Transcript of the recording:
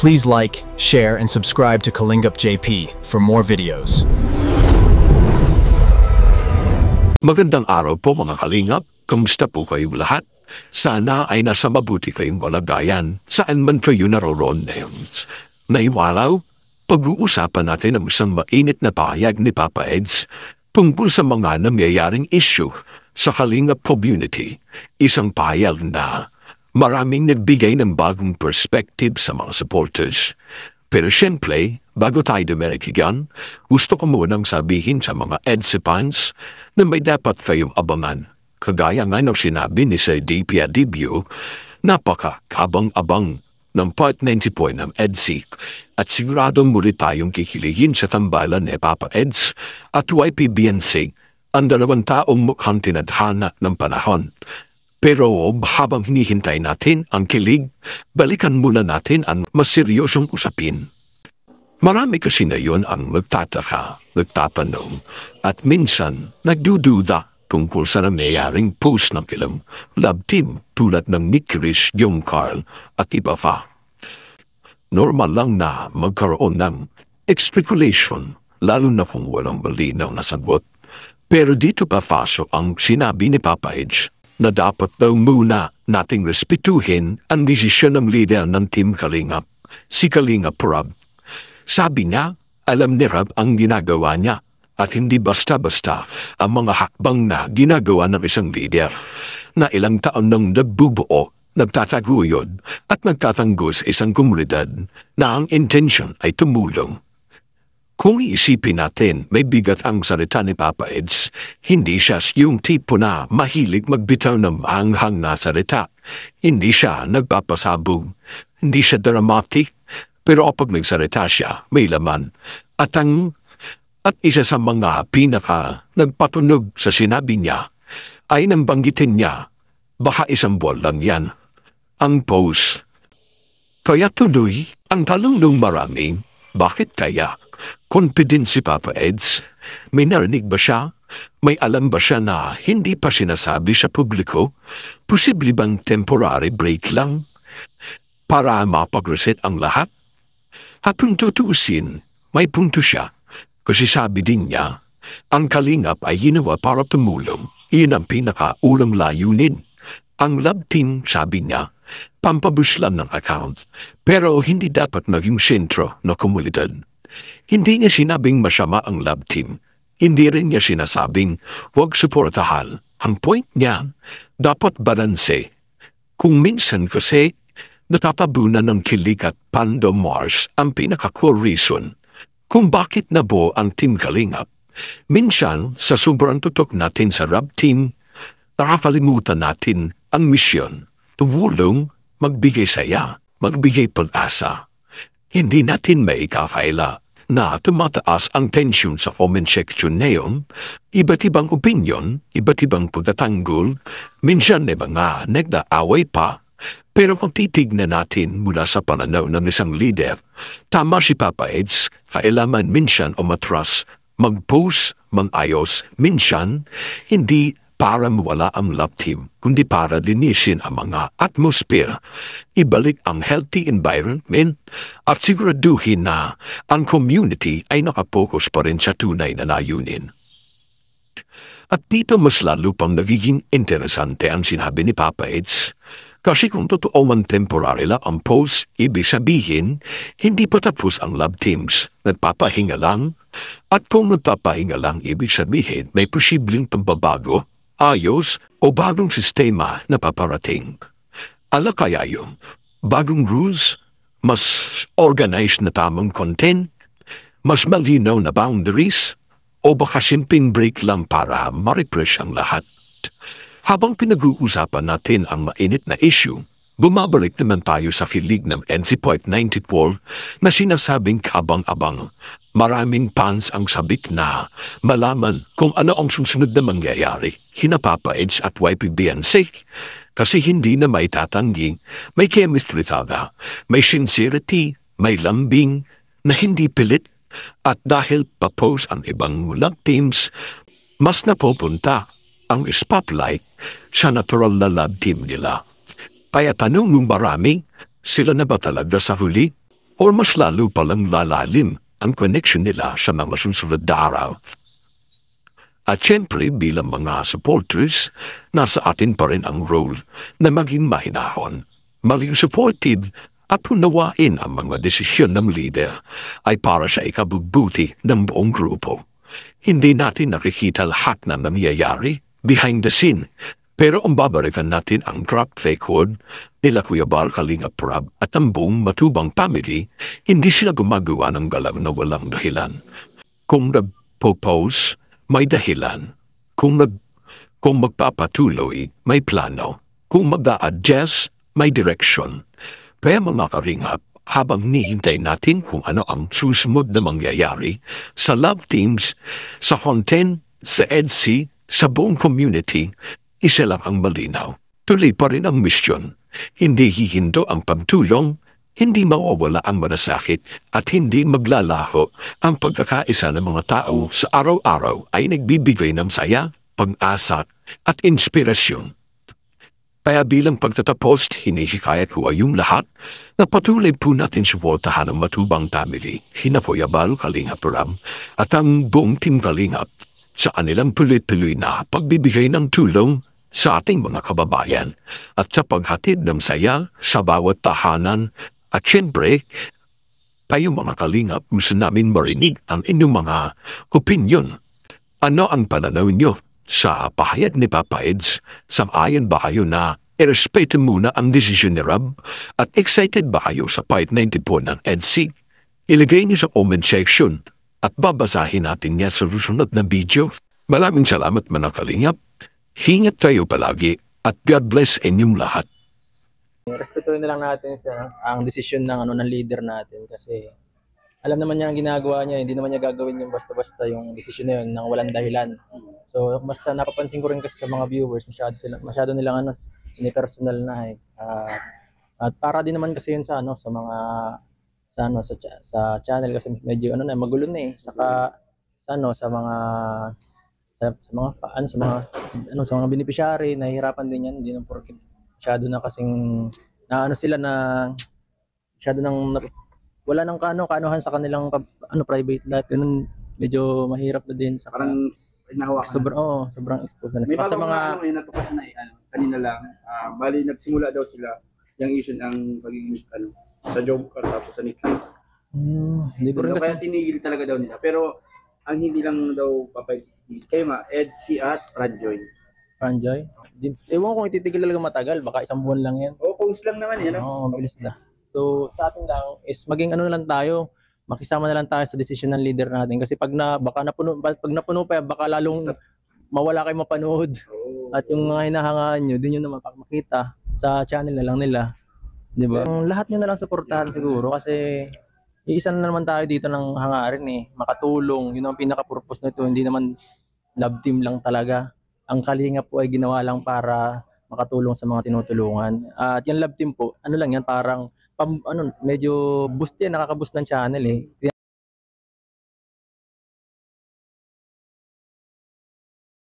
Please like, share, and subscribe to Kalingap JP for more videos. Magandang araw po mga kalingap. Kamusta po kayong lahat? Sana ay nasa mabuti kayong kalagayan saan man kayo naroon ngayon. Naiwalaw, pag-uusapan natin ang isang mainit na pahayag ni Papa Eds tungkol sa mga nangyayaring issue sa Kalingap community. Isang pahayag na maraming nagbigay ng bagong perspective sa mga supporters. Pero siyempre, bago tayo dumirikigan, gusto ko munang sabihin sa mga EDSIPans na may dapat kayong abangan. Kagaya nga ng sinabi ni Sir D.P. Adibio, napaka-kabang-abang ng Part 90 po ng EDSI at siguradong muli tayong kikiligin sa tambalan ni Papa Eds at YPBNC ang 2 taong mukhang tinadhana ng panahon. Pero habang hinihintay natin ang kilig, balikan muna natin ang mas seryosong usapin. Marami kasi na yun ang nagtataka, nagtatanong, at minsan nagdududa tungkol sa nangyayaring post ng ilang love team tulad ng Nick Chris, Jong Carl at iba pa. Normal lang na magkaroon ng speculation, lalo na kung walang malinaw na sagot. Pero dito pa pasok ang sinabi ni Papa Eds na dapat daw muna nating respetuhin ang desisyon ng leader ng Team Kalingap, si Kalingap Rob. Sabi niya, alam ni Rob ang ginagawa niya at hindi basta-basta ang mga hakbang na ginagawa ng isang leader na ilang taon nang nagbubuo, nagtataguyod at nagtatanggol sa isang komunidad na ang intention ay tumulong. Kung iisipin natin, may bigat ang salita ni Papa Eds, hindi siya yung tipo na mahilig magbitaw ng maanghang na salita. Hindi siya nagpapasabog, hindi siya dramatic, pero kapag nagsalita siya, may laman. At isa sa mga nagpatunog sa sinabi niya, ay nang banggitin niya, baka 1 buwan lang yan. Ang pose. Kaya tuloy, ang talong ng marami, bakit kaya? Confident si Papa Eds? May narinig ba siya? May alam ba siya na hindi pa sinasabi sa publiko? Posible bang temporary break lang? Para mapag-reset ang lahat? Hapong tutuusin, may punto siya. Kasi sabi din niya, ang Kalingap ay ginawa para tumulong. Iyon ang pinaka-ulang layunin. Ang love team, sabi niya, pampabuslan ng account. Pero hindi dapat maging sentro na komunidad. Hindi niya sinabing masama ang love team. Hindi rin niya sinasabing huwag suportahan. Ang point niya, dapat balanse. Kung minsan kasi, natatabunan ng kilig at Pando Mars ang pinaka-core reason kung bakit nabuo ang Team Kalingap. Minsan, sa sobrang tutok natin sa love team, nakakalimutan natin ang misyon. Tumulong, magbigay saya, magbigay pag-asa. Hindi natin may kakaila na tumataas ang tension sa comment section ngayon, iba't ibang opinion, iba't ibang pagtatanggol, minsan may mga nagdaaway pa, pero kung titignan natin mula sa pananaw ng isang leader, tama si Papa Eds, kailangan minsan umatras, mag-post, mag-ayos, minsan, hindi para mawala ang love team, kundi para linisin ang mga atmosphere, ibalik ang healthy environment, at siguraduhin na ang community ay nakapokus pa rin sa tunay na layunin. At dito mas lalo pang nagiging interesante ang sinabi ni Papa Eds, kasi kung totoo man temporary lang ang post, ibig sabihin, hindi pa tapos ang love teams, nagpapahinga lang, at kung nagpapahinga lang, ibig sabihin may posibleng pambabago, ayos o bagong sistema na paparating. Ala kaya yung bagong rules, mas organized na tamang content, mas malinaw na boundaries, o baka simpleng break lang para ma-refresh ang lahat. Habang pinag-uusapan natin ang mainit na issue, bumabalik naman tayo sa kilig ng NC.94 na sinasabing kabang-abang. Maraming fans ang sabik na malaman kung ano ang susunod na mangyayari kina Papa Eds at YPBNC. Kasi hindi na may tatanggi, may chemistry talaga, may sincerity, may lambing na hindi pilit. At dahil pa-post ang ibang love teams, mas napupunta ang spotlight sa natural na love team nila. Kaya tanong ng marami, sila na ba talaga sa huli? o mas lalo palang lalalim ang connection nila sa mga susunod na araw. At syempre bilang mga supporters, nasa atin pa rin ang role na maging mahinahon, maging supportive at unawain ang mga desisyon ng leader ay para sa ikabubuti ng buong grupo. Hindi natin nakikita lahat na nangyayari behind the scene, pero ang babalikan natin ang track record nila Kuya Bal, Kalingap Rab at ang buong Matubang family, hindi sila gumagawa ng galaw na walang dahilan. Kung nag-propose, may dahilan. Kung magpapatuloy, may plano. Kung mag-a-adjust, may direction. Kaya mga Kalingap, habang nihintay natin kung ano ang susunod na mangyayari sa love teams, sa content, sa EDC, sa buong community, isa lang ang malinaw. Tuloy pa rin ang mission. Hindi hihindo ang pagtulong, hindi mawawala ang malasakit at hindi maglalaho ang pagkakaisa ng mga tao sa araw-araw ay nagbibigay ng saya, pag-asa at inspirasyon. Kaya bilang pagtatapos, hinihikayat ko yung lahat na patuloy po natin suportahan ang Matubang family, hina Kuya Bal, Kalingap Rab at ang buong Team Kalingap sa kanilang tuloy-tuloy na pagbibigay ng tulong sa ating mga kababayan at sa paghatid ng saya sa bawat tahanan. At syempre, tayo mga Kalingap, gusto namin marinig ang inyong mga opinion. Ano ang pananaw niyo sa pahayag ni Papa Eds? Sang-ayon ba kayo na irespeto muna ang desisyon ni Rab? At excited ba kayo sa part 90 po ng EDC? Ilagay niyo sa comment section at babasahin natin niya sa susunod na video. Maraming salamat mga Kalingap. Hingat tayo palagi at God bless inyong lahat. Respetuhin na lang natin ang desisyon ng ng leader natin kasi alam naman niya ang ginagawa niya, hindi naman niya gagawin yung basta-basta yung desisyon na yun nang walang dahilan. So basta napapansin ko rin kasi sa mga viewers, masyado nilang personal na at para din naman kasi yun sa sa mga sa channel kasi medyo magulo na saka sa mga sa mga beneficiary nahihirapan din yan, hindi na porke masyado na kasing sila na masyado nang wala nang kaanuhan sa kanilang private life, ganun, medyo mahirap na din sa parang nahawakan. Sobrang exposed na May sa mga mga natuklasan na kanina lang, bali nagsimula daw sila yung issue ng pagiging sa job or tapos sa Netflix. hindi ko rin Kaya kasi tinigil talaga daw nila, pero ang hindi lang daw papayag kayo EDC at Radjoy. Franjoy. Ewan kung ititigil talaga matagal, baka isang buwan lang yan. Post lang naman yan. Oo, mabilis na. So, sa atin lang is maging na lang tayo, makisama na lang tayo sa desisyon ng leader natin kasi pag napuno pa, baka lalong mawala kayo mapanood. At yung mga hinahangaan nyo, din yun naman makita sa channel na lang nila. Di ba? Lahat nyo na lang suportahan siguro kasi iisa na naman tayo dito ng hangarin makatulong. Yun ang pinaka-purpose nito, hindi naman love team lang talaga. Ang Kalingap po ay ginawa lang para makatulong sa mga tinutulungan. At yung love team po, lang yan, parang medyo boost yan, nakaka-boost ng channel